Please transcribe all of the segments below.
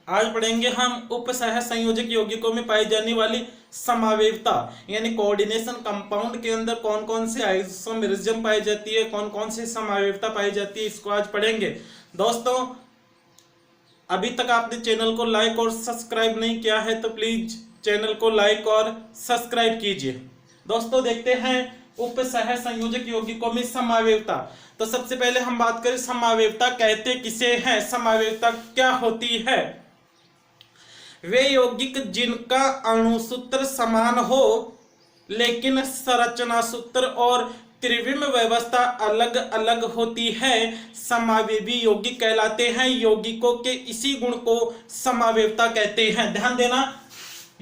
आज पढ़ेंगे हम उपसह संयोजक यौगिकों में पाई जाने वाली समावेवता यानी कोऑर्डिनेशन। कंपाउंड के अंदर कौन कौन से आइसोमेरिज्म पाई जाती है, कौन कौन सी समावेवता पाई जाती है, इसको आज पढ़ेंगे। दोस्तों, अभी तक आपने चैनल को लाइक और सब्सक्राइब नहीं किया है तो प्लीज चैनल को लाइक और सब्सक्राइब कीजिए। दोस्तों, देखते हैं उपसह संयोजक यौगिकों में समावेवता। तो सबसे पहले हम बात करें समावेवता कहते किसे हैं, समावेवता क्या होती है। वे यौगिक जिनका अणुसूत्र समान हो लेकिन संरचना सूत्र और त्रिविम व्यवस्था अलग अलग होती है, समावेवी यौगिक कहलाते हैं। यौगिकों के इसी गुण को समावेवता कहते हैं। ध्यान देना,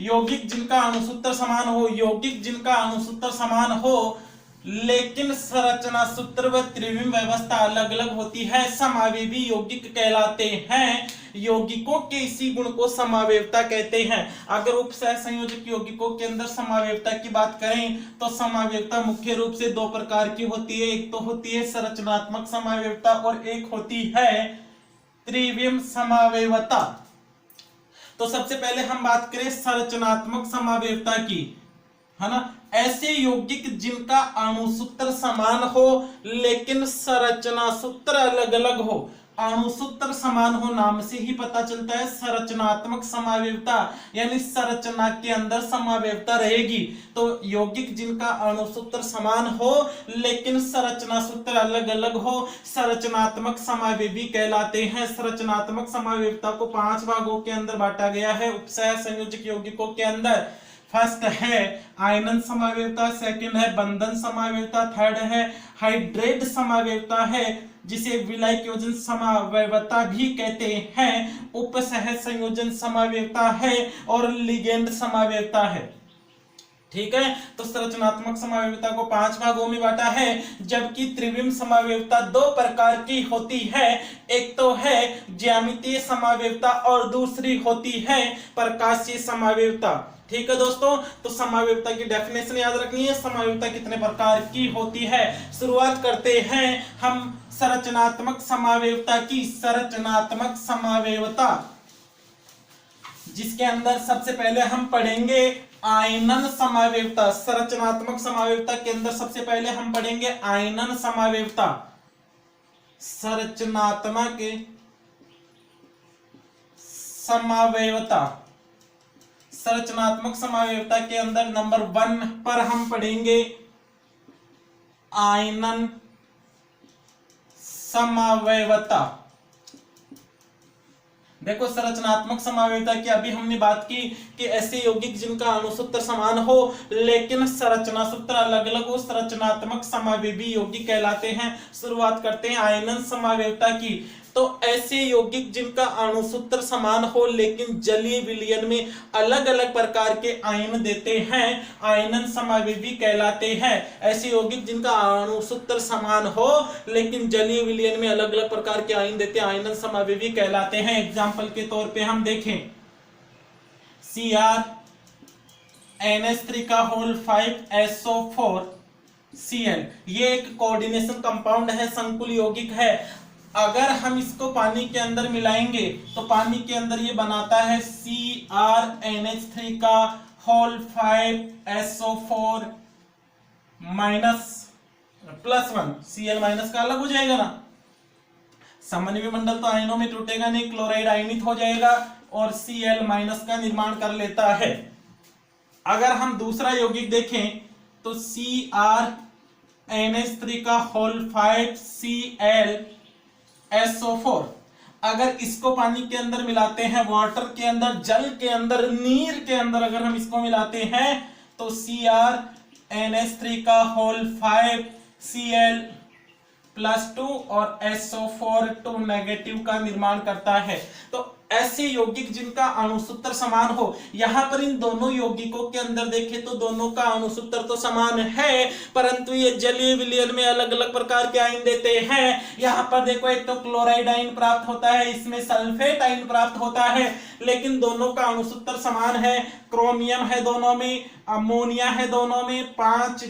यौगिक जिनका अणुसूत्र समान हो, यौगिक जिनका अणुसूत्र समान हो लेकिन संरचना सूत्र व त्रिविम व्यवस्था अलग अलग होती है, समावेवी यौगिक कहलाते हैं। यौगिकों के इसी गुण को समावेवता कहते हैं। अगर उपसह संयोजक यौगिकों के अंदर समावेवता की बात करें तो समावेवता मुख्य रूप से दो प्रकार की होती है। एक तो होती है संरचनात्मक समावेवता और एक होती है त्रिविम समावेवता। तो सबसे पहले हम बात करें संरचनात्मक समावेवता की, है ना। ऐसे यौगिक जिनका अणुसूत्र समान हो लेकिन संरचना सूत्र अलग अलग हो। अणुसूत्र समान हो नाम से ही पता चलता है संरचनात्मक समावेवता, यानी संरचना के अंदर समावेवता रहेगी। तो यौगिक जिनका अणुसूत्र समान हो लेकिन संरचना सूत्र अलग अलग हो, संरचनात्मक समावेवी कहलाते हैं। संरचनात्मक समावेवता को 5 भागों के अंदर बांटा गया है उपसह संयोजक यौगिकों के अंदर। फर्स्ट है आयनन समावेवता, सेकंड है बंधन समावेवता, थर्ड है हाइड्रेट समावेवता है जिसे विलायकोजन समावेवता भी कहते हैं, उपसह संयोजन समावेवता है और लिगेंड समावेवता है। ठीक है, तो संरचनात्मक समावेवता को 5 भागों में बांटा है, जबकि त्रिविम समावेवता 2 प्रकार की होती है। एक तो है ज्यामितीय समावेवता और दूसरी होती है प्रकाशीय समावेवता। ठीक है दोस्तों, तो समावेवता की डेफिनेशन याद रखनी है, समावेवता कितने प्रकार की होती है। शुरुआत करते हैं हम संरचनात्मक समावेवता की। संरचनात्मक समावेवता जिसके अंदर सबसे पहले हम पढ़ेंगे आयनन समावेवता। संरचनात्मक समावेवता के अंदर सबसे पहले हम पढ़ेंगे आयनन समावेवता। संरचनात्मक समावेवता, संरचनात्मक समावेवता के अंदर नंबर 1 पर हम पढ़ेंगे आयनन समावेवता। देखो, संरचनात्मक समावेवता की अभी हमने बात की कि ऐसे यौगिक जिनका अणुसूत्र समान हो लेकिन संरचना सूत्र अलग अलग हो, संरचनात्मक समावेवी यौगिक कहलाते हैं। शुरुआत करते हैं आयनन समावेवता की। तो ऐसे यौगिक जिनका अणुसूत्र समान हो लेकिन जलीय विलयन में अलग अलग प्रकार के आयन देते हैं, आयनन समावेवी कहलाते हैं। ऐसे यौगिक जिनका अणुसूत्र समान हो लेकिन जलीय विलयन में अलग अलग प्रकार के आयन देते हैं, आयनन समावेवी कहलाते हैं। एग्जाम्पल के तौर पे हम देखें CrNH3 5SO4Cl, ये एक कोऑर्डिनेशन कंपाउंड है, संकुल यौगिक है। अगर हम इसको पानी के अंदर मिलाएंगे तो पानी के अंदर ये बनाता है CrNH3 5SO4 +1। Cl माइनस का अलग हो जाएगा ना, समन्वय मंडल तो आयनों में टूटेगा नहीं, क्लोराइड आयनित हो जाएगा और Cl माइनस का निर्माण कर लेता है। अगर हम दूसरा यौगिक देखें तो CrNH3 5ClSO4, अगर इसको पानी के अंदर मिलाते हैं, वाटर के अंदर, जल के अंदर, नीर के अंदर अगर हम इसको मिलाते हैं तो CrNH3 5Cl+2 और SO4 2 नेगेटिव का निर्माण करता है। तो ऐसे यौगिक जिनका अणुसूत्र समान हो, यहां पर इन दोनों यौगिकों के अंदर देखें तो दोनों का अणुसूत्र तो समान है परंतु ये जलीय विलयन में अलग अलग प्रकार के आयन देते हैं। यहां पर देखो, एक तो क्लोराइड आयन प्राप्त होता है, इसमें सल्फेट आयन प्राप्त होता है, लेकिन दोनों का अणुसूत्र समान है। क्रोमियम है दोनों में, अमोनिया है दोनों में, 5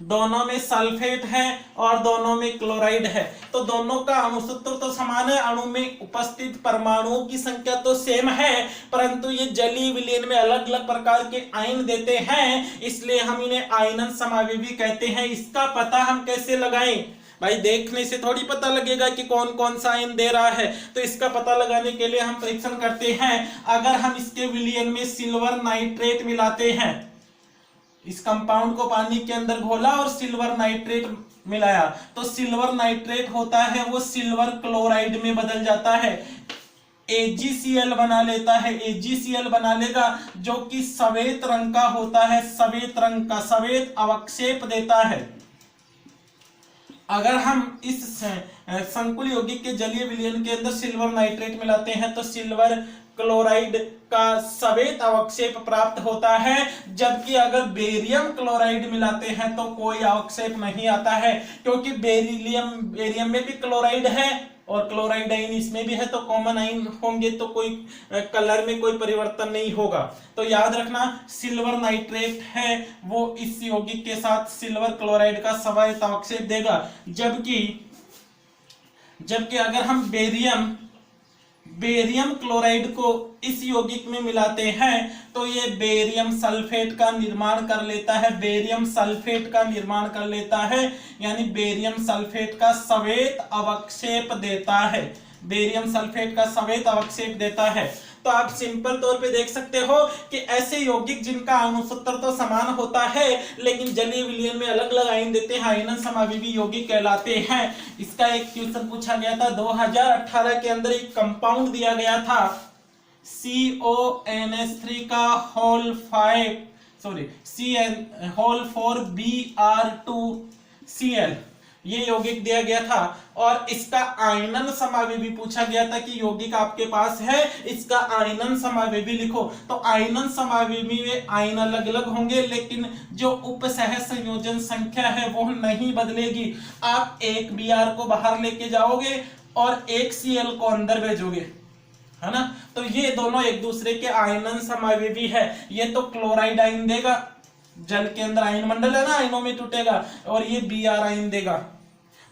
दोनों में सल्फेट है और दोनों में क्लोराइड है, तो दोनों का अणुसूत्र तो समान है, अणु में उपस्थित परमाणुओं की संख्या तो सेम है, परंतु ये जलीय विलयन में अलग अलग प्रकार के आयन देते हैं, इसलिए हम इन्हें आयनन समावयवी कहते हैं। इसका पता हम कैसे लगाएं? भाई देखने से थोड़ी पता लगेगा कि कौन कौन सा आयन दे रहा है, तो इसका पता लगाने के लिए हम परीक्षण करते हैं। अगर हम इसके विलयन में सिल्वर नाइट्रेट मिलाते हैं, इस कंपाउंड को पानी के अंदर घोला और सिल्वर नाइट्रेट मिलाया, तो सिल्वर नाइट्रेट होता है वो सिल्वर क्लोराइड में बदल जाता है, AgCl बना लेता है, AgCl बना लेगा, जो कि सफेद रंग का होता है, सफेद रंग का सफेद अवक्षेप देता है। अगर हम इस संकुल यौगिक के जलीय विलयन के अंदर सिल्वर नाइट्रेट मिलाते हैं तो सिल्वर क्लोराइड का सफेद अवक्षेप प्राप्त होता है, जबकि अगर बेरियम क्लोराइड मिलाते हैं तो कोई अवक्षेप नहीं आता है, क्योंकि बेरियम में भी क्लोराइड है और क्लोराइड आयन इसमें भी है, तो कॉमन आयन होंगे तो कोई कलर में कोई परिवर्तन नहीं होगा। तो याद रखना सिल्वर नाइट्रेट है वो इस यौगिक के साथ सिल्वर क्लोराइड का सफेद अवक्षेप देगा, जबकि अगर हम बेरियम क्लोराइड को इस यौगिक में मिलाते हैं तो ये बेरियम सल्फेट का निर्माण कर लेता है, बेरियम सल्फेट का निर्माण कर लेता है, यानी बेरियम सल्फेट का सफेद अवक्षेप देता है, बेरियम सल्फेट का सफेद अवक्षेप देता है। तो आप सिंपल तौर पे देख सकते हो कि ऐसे यौगिक जिनका अणुसूत्र तो समान होता है लेकिन जलीय विलयन में अलग अलग आयन देते हैं, आयनन समावयवी यौगिक कहलाते हैं। इसका एक क्वेश्चन पूछा गया था 2018 के अंदर, एक कंपाउंड दिया गया था CONH3 का होल 4Br2Cl, ये यौगिक दिया गया था और इसका आयनन समावयवी पूछा गया था कि यौगिक आपके पास है, इसका आयनन समावयवी लिखो। तो आयनन समावयवी में आयन अलग अलग होंगे लेकिन जो उपसह संयोजन संख्या है वो नहीं बदलेगी। आप एक Br को बाहर लेके जाओगे और एक Cl को अंदर भेजोगे, है ना, तो ये दोनों एक दूसरे के आयनन समावयवी है। ये तो क्लोराइड आयन देगा, जल के अंदर आयन मंडल है ना, आयनों में टूटेगा, और ये Br आयन देगा।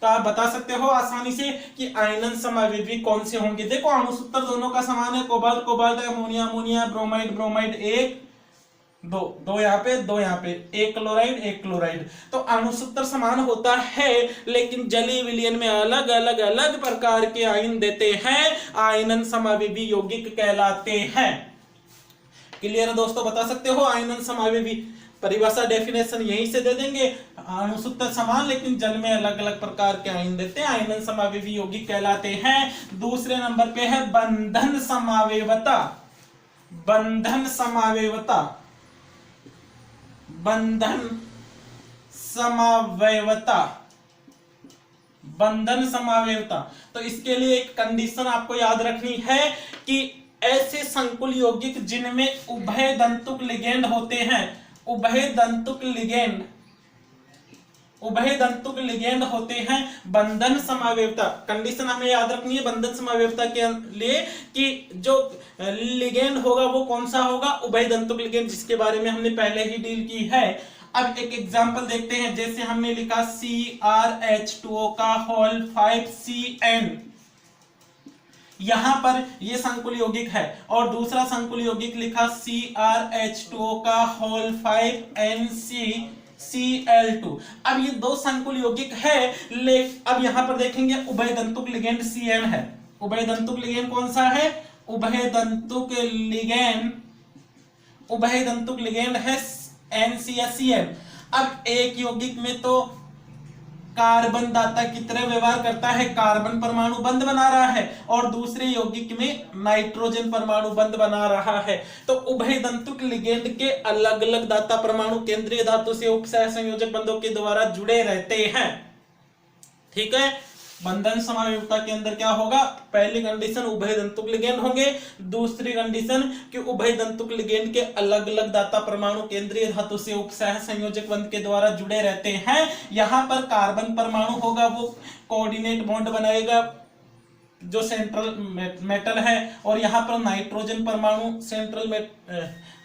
तो आप बता सकते हो आसानी से कि आयनन समावयवी कौन से होंगे। देखो अणुसूत्र दोनों का समान है, cobalt cobalt, ammonia ammonia, bromide bromide, एक दो यहाँ पे, दो यहाँ पे, एक क्लोराइड एक क्लोराइड। तो अणुसूत्र समान होता है लेकिन जलीय विलयन में अलग अलग प्रकार के आयन देते हैं, आयनन समावयवी यौगिक कहलाते हैं। क्लियर है दोस्तों? बता सकते हो आयनन समावयवी परिभाषा डेफिनेशन यहीं से दे देंगे, अणुसूत्र समान लेकिन जल में अलग अलग प्रकार के आयन देते हैं, आयनन समावयवी यौगिक कहलाते हैं। दूसरे नंबर पे है बंधन समावयवता। बंधन समावयवता, बंधन समावयवता, बंधन समावयवता। तो इसके लिए एक कंडीशन आपको याद रखनी है कि ऐसे संकुल यौगिक जिनमें उभय दंतुक लिगेंड होते हैं, उभय दंतुक लिगेंड होते हैं, बंधन समावयवता। कंडीशन हमें याद रखनी है बंधन समावयवता के लिए कि जो लिगेंड होगा वो कौन सा होगा, उभय दंतुक लिगेंड, जिसके बारे में हमने पहले ही डील की है। अब एक एग्जांपल देखते हैं, जैसे हमने लिखा CrH2O का होल 5CN, यहां पर ये संकुल यौगिक है, और दूसरा संकुल यौगिक लिखा CrH2O का होल 5NCCl2। अब ये दो संकुल यौगिक है, अब यहां पर देखेंगे उभय दंतुक लिगेंड CN है। उभय दंतुक लिगेंड कौन सा है? उभय दंतुक लिगेंड है NC या CN। अब एक यौगिक में तो कार्बन दाता की तरह व्यवहार करता है, कार्बन परमाणु बंध बना रहा है, और दूसरे यौगिक में नाइट्रोजन परमाणु बंध बना रहा है। तो उभय दंतुक लिगेंड के अलग अलग दाता परमाणु केंद्रीय धातु से उपसह संयोजक बंधों के द्वारा जुड़े रहते हैं। ठीक है, बंधन समावयवता के अंदर क्या होगा? पहली कंडीशन उभय दंतुक लिगेंड होंगे, दूसरी कंडीशन कि उभय दंतुक लिगेंड के अलग अलग दाता परमाणु केंद्रीय धातु से उपसह संयोजक बंध के द्वारा जुड़े रहते हैं। यहां पर कार्बन परमाणु होगा वो कोऑर्डिनेट बॉन्ड बनाएगा जो सेंट्रल मेटल है, और यहाँ पर नाइट्रोजन परमाणु सेंट्रल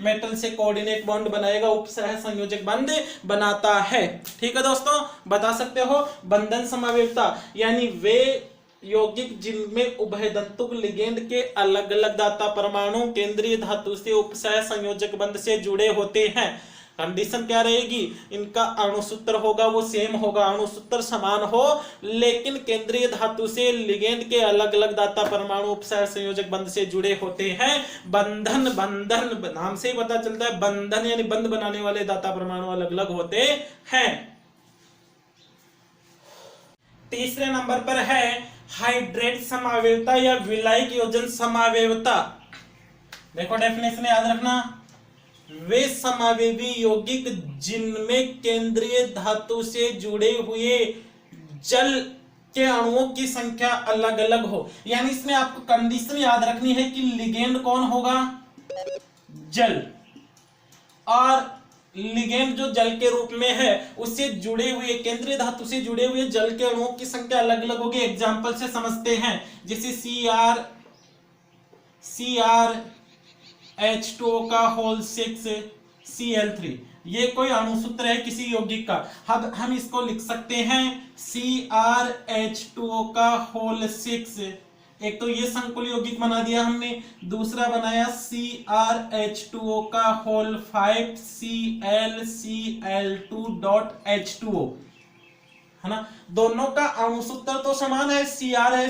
मेटल से कोऑर्डिनेट बॉन्ड बनाएगा, उपसह संयोजक बंध बनाता है। ठीक है दोस्तों, बता सकते हो बंधन समावेवता यानी वे यौगिक जिनमें उभयधातुक लिगेंड के अलग अलग दाता परमाणु केंद्रीय धातु से उपसह संयोजक बंध से जुड़े होते हैं। कंडीशन क्या रहेगी, इनका अणुसूत्र होगा वो सेम होगा, अणुसूत्र समान हो, लेकिन केंद्रीय धातु से लिगेंड के अलग अलग दाता परमाणु उपसह संयोजक बंध से जुड़े होते हैं। बंधन, बंधन नाम से ही पता चलता है, बंधन यानी बंध बनाने वाले दाता परमाणु अलग अलग होते हैं। तीसरे नंबर पर है हाइड्रेट समावेवता या विलायक योजन समावेवता। देखो डेफिनेशन याद रखना, वे समावेवी यौगिक जिनमें केंद्रीय धातु से जुड़े हुए जल के अणुओं की संख्या अलग अलग हो। यानी इसमें आपको कंडीशन याद रखनी है कि लिगेंड कौन होगा, जल, और लिगेंड जो जल के रूप में है उससे जुड़े हुए केंद्रीय धातु से जुड़े हुए जल के अणुओं की संख्या अलग अलग होगी। एग्जांपल से समझते हैं, जैसे CrH2O का होल 6 Cl3, ये कोई अणुसूत्र है किसी यौगिक का। अब हम इसको लिख सकते हैं CrH2O का होल 6, एक तो ये संकुल यौगिक बना दिया हमने, दूसरा बनाया CrH2O का होल 5 ClCl2.H2O, है ना। दोनों का अणुसूत्र तो समान है, Cr है,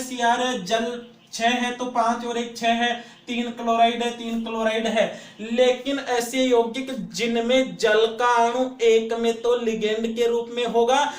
जल 6 है तो 5 और 1 6 है, 3 क्लोराइड है, 3 क्लोराइड है। लेकिन ऐसे यौगिक जिनमें जल का अणु एक में तो लिगेंड के रूप में होगा,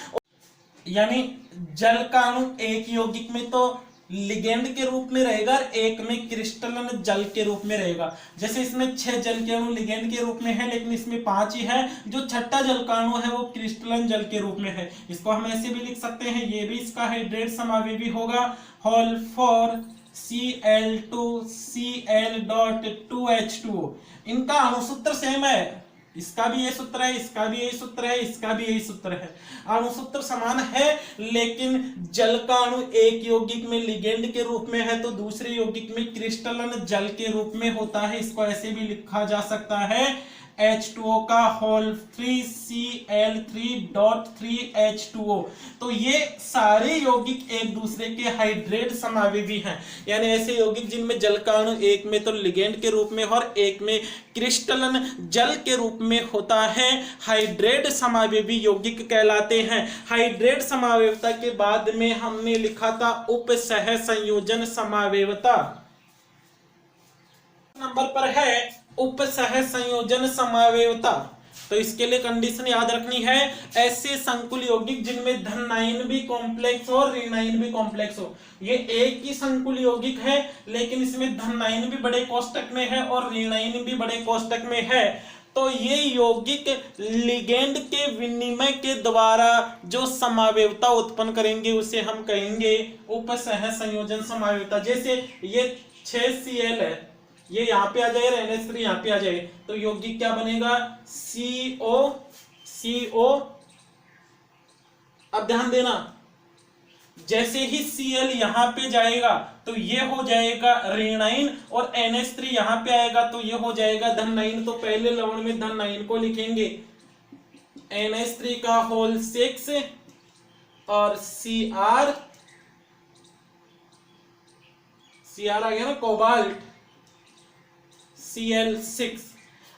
यानी जल का अणु एक यौगिक में तो लिगेंड के रूप में रहेगा, एक में क्रिस्टलन जल के रूप में रहेगा। जैसे इसमें 6 जल के अणु लिगेंड के रूप में है, लेकिन इसमें 5 ही है। जो छठा जल का अणु है वो क्रिस्टलन जल के रूप में है। इसको हम ऐसे भी लिख सकते हैं, ये भी इसका हाइड्रेट समावेवी होगा, होल 4 Cl2Cl.2H2O। इनका अणुसूत्र सेम है, इसका भी ये सूत्र है, इसका भी यही सूत्र है, इसका भी यही सूत्र है, अणुसूत्र समान है। लेकिन जल का अणु एक यौगिक में लिगेंड के रूप में है तो दूसरे यौगिक में क्रिस्टलन जल के रूप में होता है। इसको ऐसे भी लिखा जा सकता है H2O का होल 3 Cl3.3H2O। तो ये सारे यौगिक एक दूसरे के हाइड्रेट समावेवी हैं, यानी ऐसे यौगिक जिनमें जल का अणु एक में तो लिगेंड के रूप में और एक में क्रिस्टलन जल के रूप में होता है, हाइड्रेट समावेवी यौगिक कहलाते हैं। हाइड्रेट समावेवता के बाद में हमने लिखा था उपसह संयोजन समावेवता। नंबर पर है उपसह संयोजन समावेवता। तो इसके लिए कंडीशन याद रखनी है, ऐसे संकुल यौगिक जिनमें धनायन भी कॉम्प्लेक्स हो और ऋणायन भी कॉम्प्लेक्स हो। ये एक ही संकुल यौगिक है, लेकिन इसमें धनायन भी बड़े कोष्टक में है और ऋणायन भी बड़े कोष्टक में है। तो ये यौगिक लिगेंड के विनिमय के द्वारा जो समावेवता उत्पन्न करेंगे उसे हम कहेंगे उपसह संयोजन समावेवता। जैसे ये 6Cl है, ये यहाँ पे आ जाए, NH3 यहाँ पे आ जाए, तो यौगिक क्या बनेगा, CO। अब ध्यान देना, जैसे ही Cl यहाँ पे जाएगा तो ये हो जाएगा ऋणायन, और NH3 यहाँ पे आएगा तो ये हो जाएगा धनायन। तो पहले लवण में धनायन को लिखेंगे NH3 का होल 6 और Cr आ गया ना, कोबाल्ट Cl6।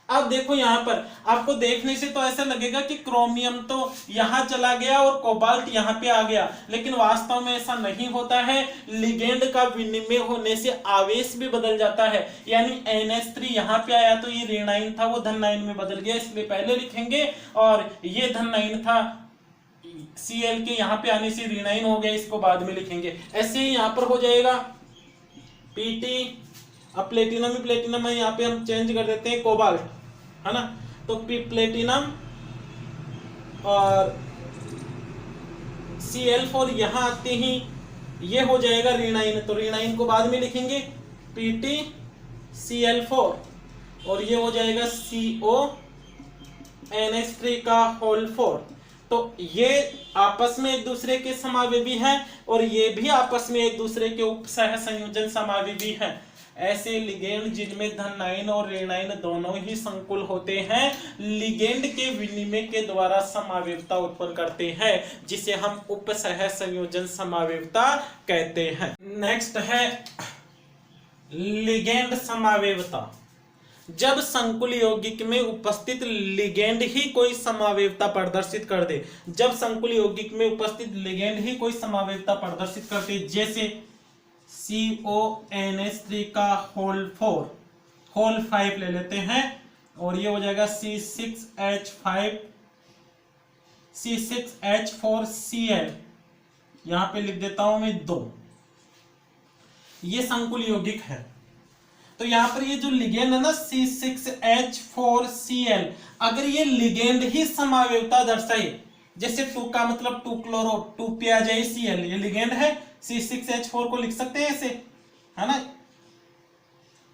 अब देखो यहां पर आपको देखने से तो ऐसा लगेगा कि क्रोमियम तो यहां चला गया और कोबाल्ट यहां पे आ गया, लेकिन वास्तव में ऐसा नहीं होता है। लिगेंड का विनिमय होने से आवेश भी बदल जाता है, यानी NH3 यहां पे आया तो ये ऋणायन था, वो धनायन में बदल गया, इसलिए पहले लिखेंगे। और ये धनायन था, Cl के यहां पे आने से ऋणायन हो गया, इसको बाद में लिखेंगे। ऐसे ही यहां पर हो जाएगा Pt। अब प्लेटिनम ही प्लेटिनम है, यहाँ पे हम चेंज कर देते हैं कोबाल्ट, है ना। तो प्लेटिनम और Cl4 यहाँ आते ही ये हो जाएगा ऋणायन, तो ऋणायन को बाद में लिखेंगे PtCl4, और ये हो जाएगा CO NH3 का होल 4। तो ये आपस में एक दूसरे के समावेवी हैं और ये भी आपस में एक दूसरे के उपसह संयोजन समावेवी हैं। ऐसे लिगेंड जिनमें धनायन और ऋणायन दोनों ही संकुल होते हैं लिगेंड के विनिमय के द्वारा समावेवता उत्पन्न करते हैं, जिसे हम उपसह संयोजन समावेवता कहते हैं। नेक्स्ट है लिगेंड समावेवता। जब संकुल यौगिक में उपस्थित लिगेंड ही कोई समावेवता प्रदर्शित कर दे, जब संकुल यौगिक में उपस्थित लिगेंड ही कोई समावेवता प्रदर्शित करते, जैसे CONH3 का होल 5 ले लेते हैं और ये हो जाएगा C6H4Cl, यहां पे लिख देता हूं मैं 2। ये संकुल यौगिक है। तो यहां पर ये जो लिगेंड है ना C6H4Cl, अगर ये लिगेंड ही समावेवता दर्शाए, जैसे 2 का मतलब 2 क्लोरो 2 पे आ जाए Cl, ये लिगेंड है। C6H4 को लिख सकते हैं ऐसे, है ना,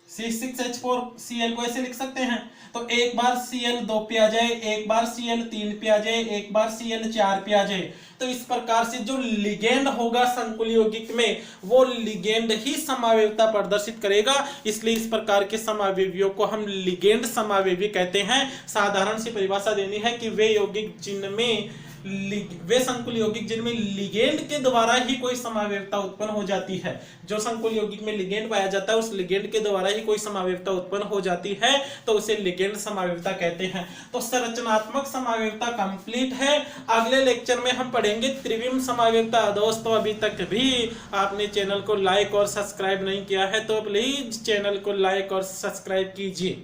C6H4Cl को ऐसे लिख सकते हैं। तो एक बार Cl 2 पे आ जाए, एक बार Cl 3 पे आ जाए, एक बार Cl 4 पे आ जाए। तो इस प्रकार से जो लिगेंड होगा संकुल यौगिक में, वो लिगेंड ही समावेवता प्रदर्शित करेगा, इसलिए इस प्रकार के समावेवियों को हम लिगेंड समावेवी कहते हैं। साधारण सी परिभाषा देनी है कि वे यौगिक जिनमें वे संकुल यौगिक जिनमें लिगेंड के द्वारा ही कोई समावेवता उत्पन्न हो जाती है। जो संकुल यौगिक में लिगेंड पाया जाता है, उस लिगेंड के द्वारा ही कोई समावेवता उत्पन्न हो जाती है, तो उसे लिगेंड समावेवता कहते हैं। तो संरचनात्मक समावेवता कंप्लीट है। अगले लेक्चर में हम पढ़ेंगे त्रिविम समावेवता। दोस्तों, अभी तक भी आपने चैनल को लाइक और सब्सक्राइब नहीं किया है तो प्लीज चैनल को लाइक और सब्सक्राइब कीजिए।